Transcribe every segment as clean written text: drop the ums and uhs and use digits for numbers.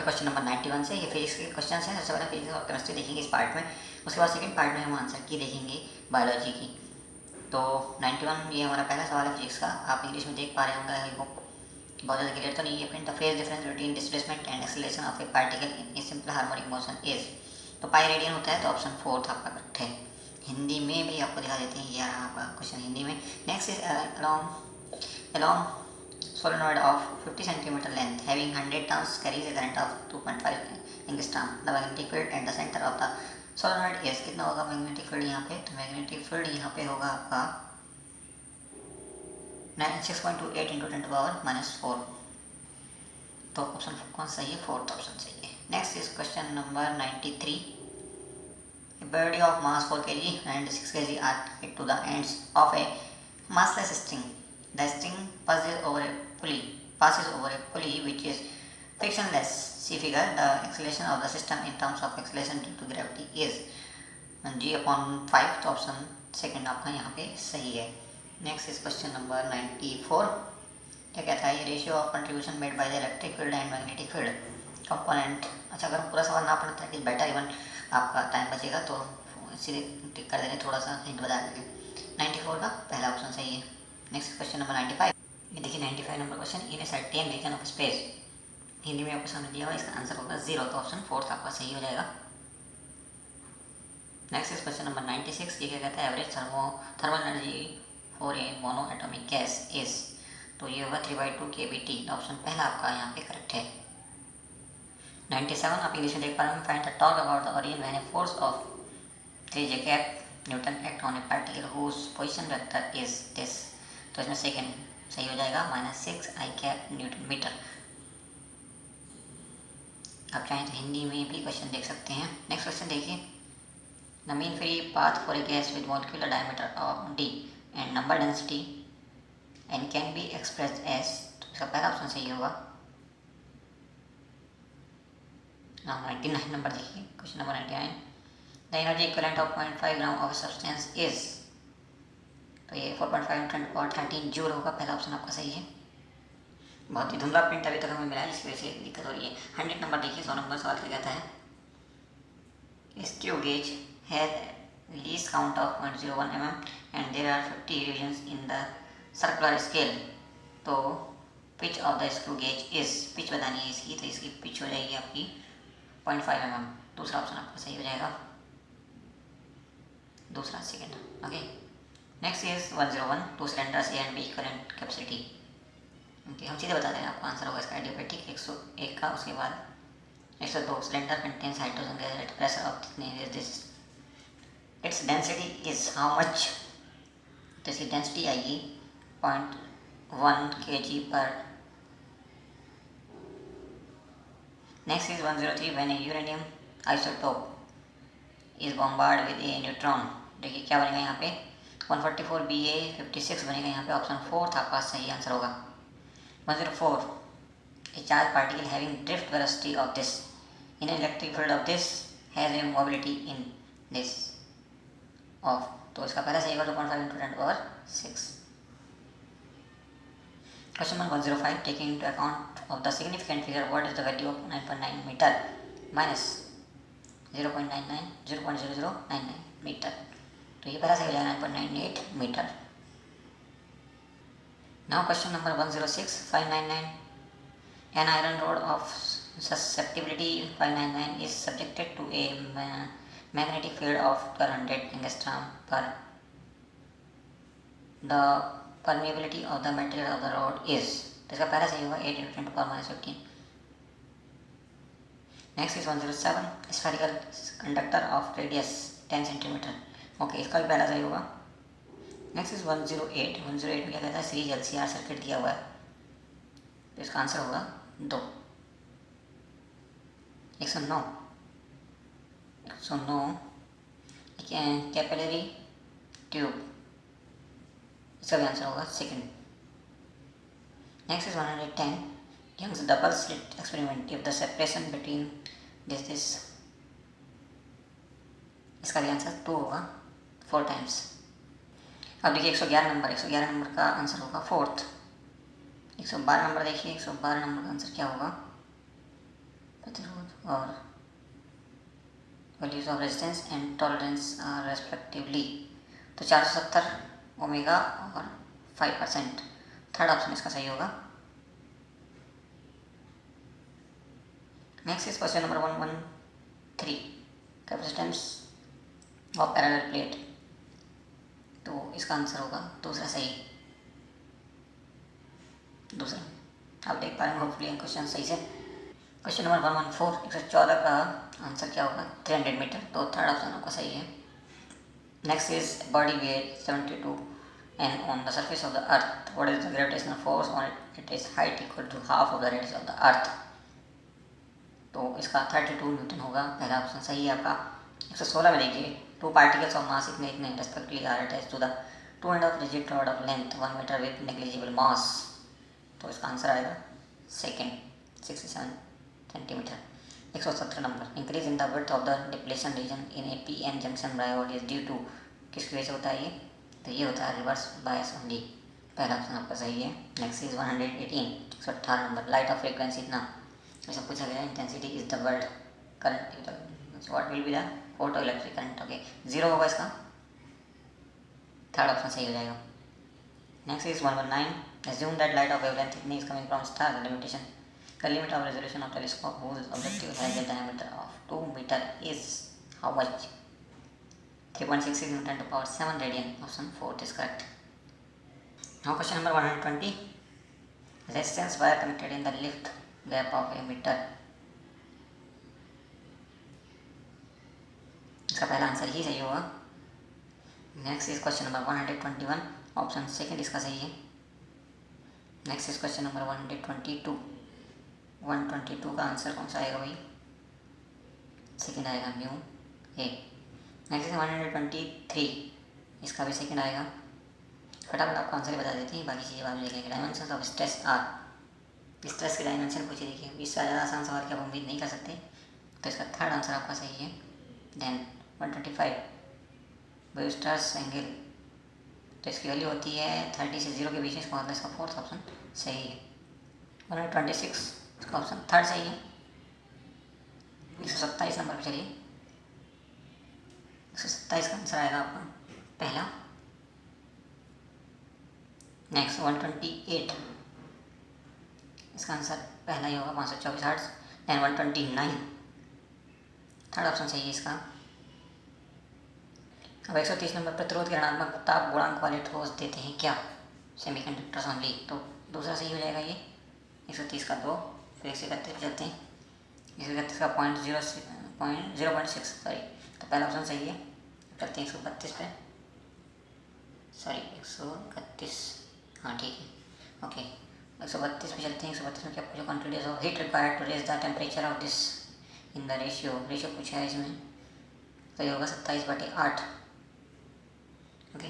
Question number 91 से। ये physics के क्वेश्चन हैं। सबसे पहले फिजिक्स और केमिस्ट्री देखेंगे इस पार्ट में, उसके बाद सेकंड पार्ट में हम आंसर की देखेंगे बायोलॉजी की। तो 91 ये हमारा पहला सवाल है फिजिक्स का। आप इंग्लिश में देख पा रहे होंगे, आई होप बहुत ज़्यादा क्लियर तो नहीं है। Print the phase difference between displacement and acceleration of A particle in a simple harmonic motion is. तो पाई रेडियन होता है, तो ऑप्शन 4 आपका करेक्ट है। हिंदी में भी आपको दिखा देते हैं, ये रहा आपका क्वेश्चन हिंदी में। Next is along solenoid of 50 centimeter length having 100 turns carries a current of 2.5 angstrom. The magnetic field at the center of the solenoid is कितना होगा मैग्नेटिक फील्ड यहाँ पे? तो मैग्नेटिक फील्ड यहाँ पे होगा आपका 6.28 इंटू 10⁻⁻⁴। तो ऑप्शन कौन सही है? फोर्थ ऑप्शन सही है। Next is question number 93। A body of mass 4 kg and 6 kg are tied to the ends of a massless string. The string passes over a pulley which is frictionless. See figure. The acceleration of the system in terms of acceleration due to gravity is g/5। तो option second आपका यहाँ पे सही है। Next is question number 94। क्या कहता है? Ratio of contribution made by the electric field and magnetic field component. अच्छा, अगर हम पूरा सवाल ना पढ़ते हैं बेटर, इवन आपका टाइम बचेगा, तो सीधे टिक कर देंगे, थोड़ा सा हिंट बता देंगे। 94 का पहला ऑप्शन सही है। Next question number 95। ये देखिए 95 number question. In a certain region of space, Hindi में आपको सामने दिया हुआ, इसका आंसर होगा 0। तो ऑप्शन 4 आपका सही हो जाएगा। Next is question number 96। ये क्या कहता है? Average thermal energy for a mono atomic gas is. तो ये होगा 3/2 kBT। ऑप्शन पहला आपका यहाँ पे करेक्ट है। 97 आप इंग्लिश में देख पा रहे हैं। Find the torque about the origin when a force of 3J cap newton act on a particle whose position vector is this. तो इसमें सेकेंड सही हो जाएगा, -6 I कैप न्यूटन मीटर। आप चाहें तो हिंदी में भी क्वेश्चन देख सकते हैं। नेक्स्ट क्वेश्चन देखिए। The mean free path for a gas with molecular diameter of d and number density and can be expressed as. तो इसका पहला ऑप्शन सही होगा। 99 नंबर देखिए, question number 99। The energy equivalent of 0.5 gram of substance is. तो ये 4.5 × 10⁻13 joule होगा। पहला ऑप्शन आपका सही है। बहुत ही धुंधला प्रिंट अभी तक हमें मिला है, इसकी वजह से दिक्कत हो रही है। 100 नंबर देखिए, 100 नंबर सवाल क्या कहता है? Screw gauge has least count of 0.01 mm and there are 50 divisions in the circular scale. तो pitch of the screw gauge is, pitch बतानी है इसकी, तो इसकी पिच हो जाएगी आपकी 0.5 mm। दूसरा ऑप्शन आपका सही हो जाएगा, दूसरा second. Okay, next is 101। 2 cylinders A and B equivalent capacity. Okay, हम सीधे बता दें आपको आंसर होगा इसका एडियोबैटिक 101 का। उसके बाद 102 cylinder contains hydrogen gas at pressure of thickness this. Its density is how much? तो इसकी डेंसिटी आएगी 0.1 kg/। Next is 103। When A uranium isotope is bombard with A neutron. देखिए क्या बनेगा यहाँ पे? 144 Ba56 बनेगा यहाँ पे। ऑप्शन 4 आपका सही आंसर होगा। 104। A charge particle having drift velocity of this in electric field of this has a mobility in this of. तो इसका पहला सही होगा 2.5 × 10⁻6। Question number 105। Taking into account of the significant figure, what is the value of 9.9 meter minus 0.0099 meter. तो ये पहला सही हो जाएगा 9.98 meter. Now question number 106। 599 an iron rod of susceptibility 599 is subjected to a magnetic field of 1200 angstrom पर। The permeability of the material of the rod is. तो इसका पहला सही होगा 8 × 10⁻15। Next is 107। Spherical conductor of radius 10 centimetre. Okay, इसका भी पहला सही होगा। Next is 108। 108 में क्या कहता है? सीरीज LCR सर्किट दिया हुआ है, तो इसका आंसर होगा 2। 109 कैपिलरी ट्यूब, इसका भी आंसर होगा second. Next is 110। Young's double slit experiment if the separation between this. इसका भी आंसर 2 होगा, 4 टाइम्स। अब देखिए 111 नंबर। 111 नंबर का आंसर होगा 4th। 112 नंबर देखिए। 112 नंबर का आंसर क्या होगा? और values of resistance and tolerance are respectively. तो 470 ओमेगा और 5%। थर्ड ऑप्शन इसका सही होगा। Next is question number 113, capacitance of parallel plate. तो इसका आंसर होगा दूसरा सही। दूसरा आप देख पा रहे हैं होपफुली क्वेश्चन सही से। क्वेश्चन नंबर 114, 114 का आंसर क्या होगा? 300 मीटर। तो थर्ड ऑप्शन आपका सही है। Next is body weight 72 and on the surface of the earth what is the gravitational force on it? It is height equal to half of the radius of the earth। तो इसका 32 Newton होगा। पहला option सही है आपका। 116 में देखिए, 2 particles of mass इतने respectively are attached to the 2.5 rigid rod of length 1 meter with negligible mass। तो इसका आंसर आएगा second, 67 centimeter. 117 number, increase in the width of the depletion region in a PN junction diode is due to, किसकी वजह से होता है ये? तो ये होता है रिवर्स बायस ओनली। पहला ऑप्शन आपका सही है। Next is 118, 118 number, light of frequency इतना ऐसा पूछा गया, intensity is the world current, what will be the photo electric current. Okay, 0 होगा इसका। थर्ड ऑप्शन सही हो जाएगा। Next is 119, assume that light of wavelength इतनी is coming from star limitation, the limit of resolution of telescope whose objective has a diameter of 2 meter is how much? 3.66 into 10 to power 7 radian। Option 4 is correct। Now question number 120, resistance wire connected in the lift gap of a meter। इसका पहला answer ही सही होगा। Next is question number 121, option second इसका सही है। Next is question number 122, 122 का answer कौन सा आएगा भाई? सेकंड आएगा, म्यू ए। नेक्स्ट इज 123, इसका भी सेकंड आएगा। फटाफट आपको आंसर ही बता देते हैं, बाकी चीज़ें बाद में देखेंगे। Dimension of stress are, stress के डायमेंशन पूछे। देखिए, इससे ज़्यादा आसान सवाल की आप उम्मीद नहीं कर सकते, तो इसका थर्ड आंसर आपका सही है। देन 125, वेव स्ट्रेस एंगल, तो इसकी वैल्यू होती है 30 से 0 के बीच में, इसका मतलब इसका फोर्थ ऑप्शन सही है। 126, इसका ऑप्शन थर्ड सही है। 127 नंबर पर चलिए, 127 का आंसर आएगा आपका पहला। नेक्स्ट 128, इसका आंसर पहला ही होगा, 524 हर्ट्ज। देन 129, थर्ड ऑप्शन सही है इसका। अब 130 नंबर, प्रतिरोध के ऋणात्मक ताप गुणांक वाले ठोस देते हैं क्या? Semiconductors only. तो दूसरा सही हो जाएगा ये। 130 का 2, फिर 131 पे चलते हैं। 131 का 0.6 सॉरी, तो पहला ऑप्शन सही है। चलते हैं 132 पे, सॉरी 131, हाँ ठीक है, ओके 132 पे चलते हैं। 132 में क्या पूछा? Quantities of heat required to raise the temperature of this in the ratio पूछा है इसमें, तो ये होगा 27/8। ओके,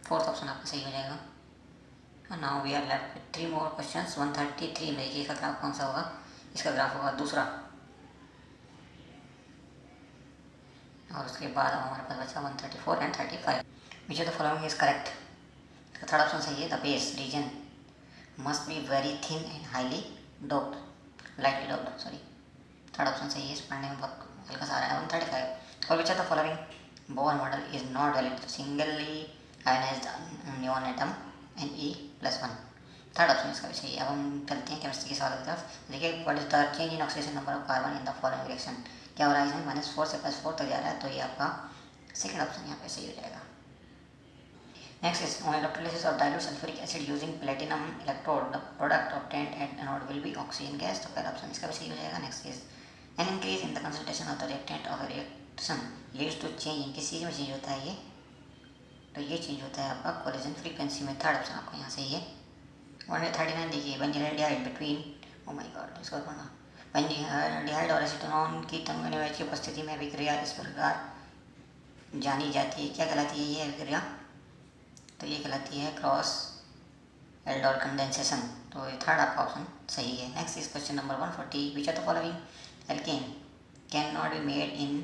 फोर्थ ऑप्शन आपका सही हो जाएगा। Now we are left with 3 more questions. 133 में देखिए, इसका ग्राफ कौन सा होगा? इसका ग्राफ होगा दूसरा, और उसके बाद हमारे पास बचा 134 and 35। Which of the following is correct? इसका थर्ड ऑप्शन सही है। The base reason must be very thin and highly doped, lightly doped, sorry, third option सही है। इस पढ़ने में बहुत हल्का सा आ रहा है। 135, और विच of the following Bohr model is not valid? Singly ionised neon atom Ne+1, third option इसका भी सही है। अब हम चलते हैं केमिस्ट्री के सवाल की तरफ। देखिए, what is the change in oxidation number of carbon in the following reaction? क्या हो रहा है इसमें? -4 से +4 तक जा रहा है, तो ये आपका सेकंड ऑप्शन यहाँ पे सही हो जाएगा। Next is on electrolysis of dilute sulphuric acid using platinum electrode, the product obtained at anode will be oxygen gas. तो पहला ऑप्शन इसका भी सही हो जाएगा। Next is an increase in the concentration of the reactant of reaction leads to change in, किस चीज़ में चेंज होता है ये? तो ये चेंज होता है आपका कोलिजन फ्रीक्वेंसी में। थर्ड ऑप्शन आपका यहाँ सही है। 139 देखिए, बेंजीनोडाइड बिटवीन, ओ माय गॉड, इसको पढ़ना, बेंजीनोडाइड और एसीटोन की तंग निवेश की उपस्थिति में अभिक्रिया इस प्रकार जानी जाती है, क्या कहलाती है ये अभिक्रिया? तो ये कहलाती है क्रॉस एल्डोल कंडेंसेशन। तो ये थर्ड आपका ऑप्शन सही है। Next is question number 140, which of the following alkane can not be made in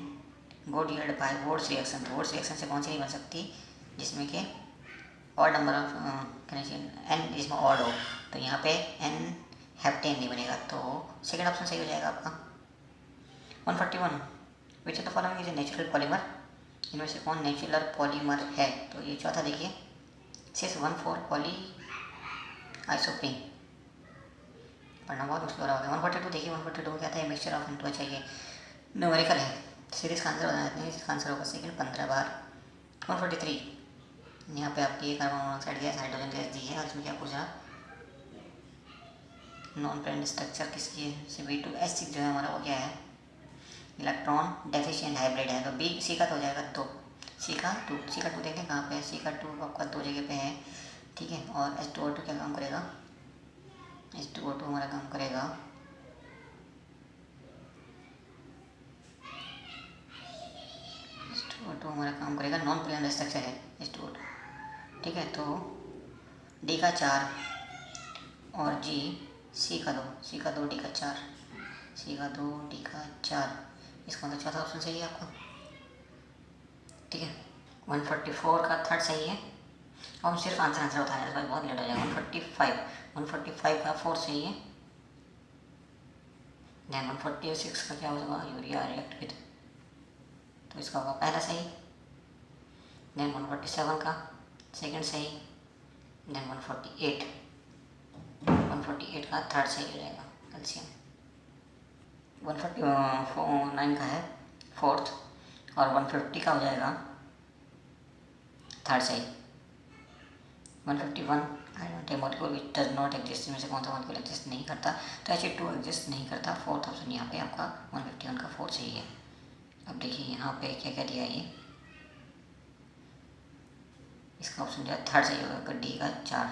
good yield by Wurtz reaction? तो वुड्स रिएक्शन से कौन सी नहीं बन सकती जिसमें कि ऑड नंबर ऑफ एन इसमें ऑड हो? तो यहाँ पे एन हेप्टेन नहीं बनेगा, तो सेकंड ऑप्शन सही हो जाएगा आपका। 141 विच of the following is a natural polymer, इनमें से कौन नेचुरल पॉलीमर है? तो ये चौथा देखिए, 614 पॉली आइसोप्रीन, पढ़ना बहुत मुश्किल हो रहा होगा। 142 देखिए, 142 क्या था? मिक्सचर ऑफ इंटू चाहिए, न्यूमेरिकल है, सीरीज का आंसर बना देते हैं, इसका आंसर होगा सेकंड 15 बार। 143 यहाँ पे आपकी carbon monoxide gas, hydrogen gas दी है, और इसमें क्या पूछा? नॉन पेरेंट स्ट्रक्चर किसकी है? Cb2H6 जो है हमारा वो क्या है? इलेक्ट्रॉन डेफिशिएंट हाइब्रिड है, तो बी सी का तो हो जाएगा 2, सी का 2 देखें कहाँ पे है? सी का 2 आपका 2 जगह पे है, ठीक है। और H2O2 क्या काम करेगा? H2O2 हमारा काम करेगा H2O2 हमारा काम करेगा, नॉन पेरेंट स्ट्रक्चर है H2O2, ठीक है। तो डी का 4 और जी सी का 2, सी का 2 डी का 4, सी का 2 डी का 4, इसका मतलब चौथा ऑप्शन सही है आपका, ठीक है। 144 का थर्ड सही है। अब हम सिर्फ आंसर उठाए हैं, बहुत लेट हो जाएगा। 145 का फोर्थ सही है। देन 146 का क्या होगा? यूरिया रिएक्ट विद, तो इसका होगा पहला सही। देन 147 का सेकंड सही। देन 148 का थर्ड सही हो जाएगा, कैल्शियम। 149 का है फोर्थ, और 150 का हो जाएगा थर्ड सही। 151 identity molecule which does not exist, इनमें से कौन सा मॉलिक्यूल एग्जिस्ट नहीं करता? तो H2 एग्जिस्ट नहीं करता, फोर्थ ऑप्शन यहाँ पे आपका 151 का फोर्थ सही है। अब देखिए यहाँ पे क्या क्या दिया, ये इसका ऑप्शन जो है थर्ड सही होगा, डी का 4,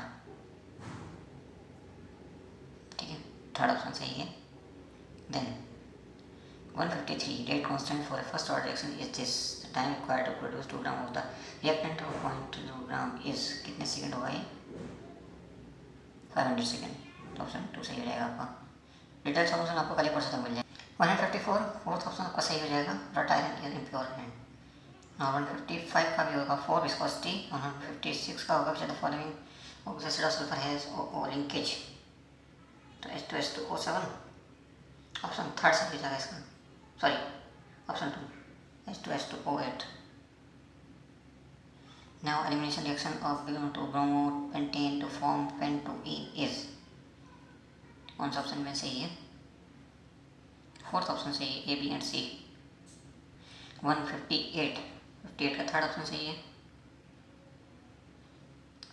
ठीक है, थर्ड ऑप्शन सही है। Then 153 rate constant for first order reaction is this, the time required to produce 2 gram of the reactant of 0.2 gram is, कितने सेकंड होगा ये? 500 सेकंड, ऑप्शन 2 सही हो जाएगा आपका। डिटेल सॉल्यूशन आपको कल परसों तक मिल जाएगा। 154 फोर्थ ऑप्शन आपका सही हो जाएगा, रट आयरन इज इम्प्योर एंड। और 155 का भी होगा 4 विस्कोसिटी। 156 का होगा which the following oxide of sulphur has O linkage, तो H2SO7 ऑप्शन थर्ड सही हो जाएगा इसका, sorry option 2 H2S2O8। Now elimination reaction of bromopentane to form pen2ene is, कौन सा ऑप्शन में सही है? फोर्थ ऑप्शन सही है, A, B एंड C। 158 का थर्ड ऑप्शन सही है।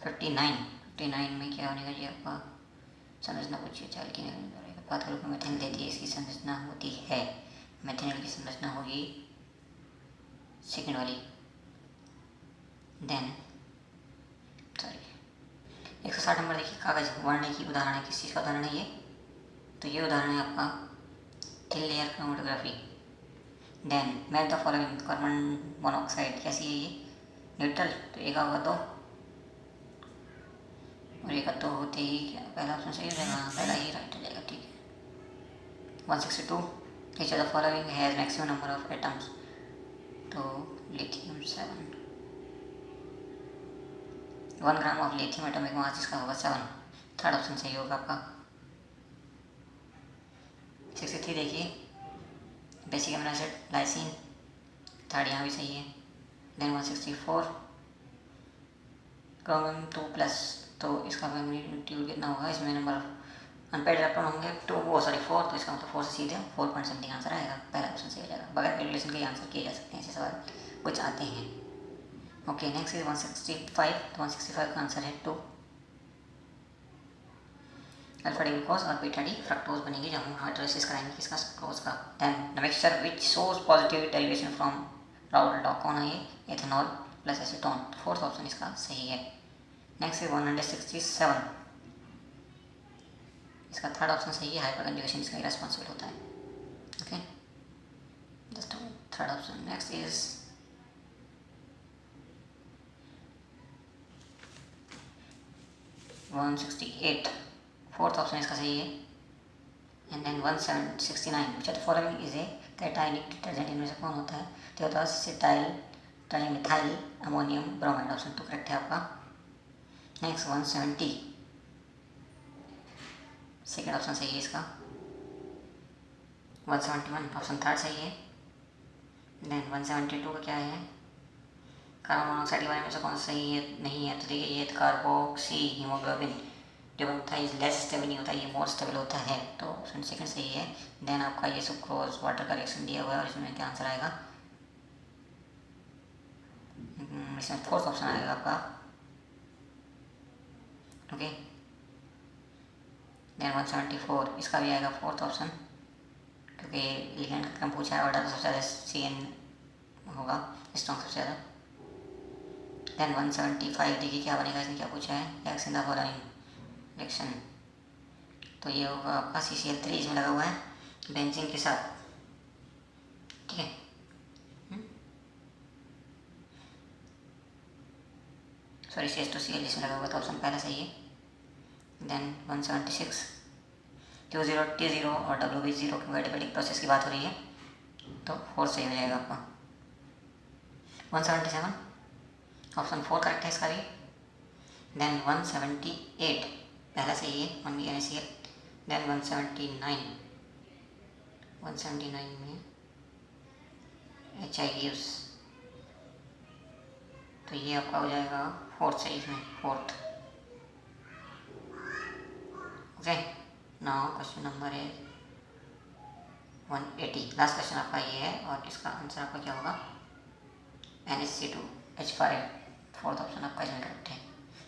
59 में क्या होने का जी आपका संरचना पूछिए, चाल की पाथ ग्रुप में मेथेनल देती है, इसकी संरचना होती है, मेथेनल की संरचना होगी सेकेंड वाली। देन सॉरी 160 नंबर देखिए, कागज वर्णन की उदाहरण है, किस चीज़ का उदाहरण है ये? तो ये उदाहरण है आपका thin layer chromatography. Then match the following, carbon monoxide कैसी है ये? न्यूट्रल, तो एक होगा 2 और एक 2 होते ही क्या पहला ऑप्शन सही हो जाएगा, पहला ही राइट हो जाएगा, ठीक है। 162 which of the following has maximum number of atoms, तो lithium 7, 1 gram of lithium atomic mass, जिसका होगा 7, थर्ड ऑप्शन सही होगा आपका। 63 देखिए, basic amino acid lysine, third यहाँ भी सही है। देन 164 क्रोमियम 2+, तो इसका मैग्नीट्यूड कितना होगा? इसमें नंबर ऑफ अनपेड इलेक्ट्रॉन होंगे 4, तो इसका मतलब 4 से सीधे 4 समथिंग आंसर आएगा, पहला ऑप्शन सही हो जाएगा। बगैर कैलकुलेशन के आंसर किए जा सकते हैं, ऐसे सवाल कुछ आते हैं। ओके, नेक्स्ट इज 165, तो 165 का आंसर है 2, अल्फा डी ग्लूकोज और बीटा डी फ्रक्टोज बनेगी जब हम हाइड्रोलिसिस कराएंगे किसका? सुक्रोज का। Then the mixture which shows positive derivation from Raoult law, कौन है ये? Ethanol plus acetone, fourth option इसका सही है। नेक्स्ट है 167, इसका थर्ड ऑप्शन सही है, हाइपर कंजुगेशन इसका रिस्पॉन्सिबल होता है, okay, just third option. Next is 168, fourth option इसका सही है। And then 169 which of the following is a cationic detergent, इनमें से कौन होता है? तो होता है cetyl trimethyl ammonium bromide, option 2 correct है आपका। नेक्स्ट 170, सेकेंड ऑप्शन सही है इसका। 171 ऑप्शन थर्ड सही है। देन 172 का क्या है, कार्बन मोनोऑक्साइड के बारे में से कौन सा सही है नहीं है, तो देखिए ये कार्बोक्सी हीमोग्लोबिन जो बनता है ये लेस स्टेबल नहीं होता, ये मोर स्टेबल होता है, तो ऑप्शन सेकंड सही है। देन आपका ये सुक्रोज वाटर का रिएक्शन दिया हुआ है और इसमें क्या आंसर आएगा, इसमें फोर्थ ऑप्शन आएगा आपका। ओके, देन 174 इसका भी आएगा फोर्थ ऑप्शन, क्योंकि लिगेंड का कम पूछा है, ऑर्डर सबसे ज़्यादा CN होगा, स्ट्रॉन्ग सबसे ज़्यादा। देन 175 देखिए क्या बनेगा, इसने क्या पूछा है, रिएक्शन द फॉलोइंग रिएक्शन, तो ये होगा आपका CCl3 इसमें लगा हुआ है बेंजीन के साथ, ठीक है। सॉरी CH2Cl इसमें लगा हुआ, तो ऑप्शन पहला सही है। देन 176 Q0 T0 और WB0 की एडिबेटिक प्रोसेस की बात हो रही है, तो फोर्थ सही हो जाएगा आपका। 177 ऑप्शन 4 करेक्ट है इसका भी। देन 178 पहला सही है, 1BNaCl। देन 179 में HI गिव्स, तो ये आपका हो जाएगा फोर्थ सही इसमें, fourth. Okay, now question number है 180, लास्ट क्वेश्चन आपका ये है और इसका आंसर आपका क्या होगा, NH2H5, फोर्थ ऑप्शन आपका इसमें करेक्ट है।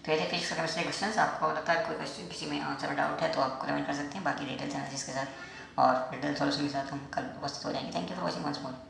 तो ये थे फिजिक्स और केमिस्ट्री क्वेश्चन। आपको लगता है कोई क्वेश्चन किसी में आंसर में डाउट है तो आप कमेंट कर सकते हैं, बाकी डिटेल्स एनालिसिस के साथ और डिटेल सॉल्यूशन के साथ हम कल उपस्थित हो जाएंगे। Thank you for watching once more.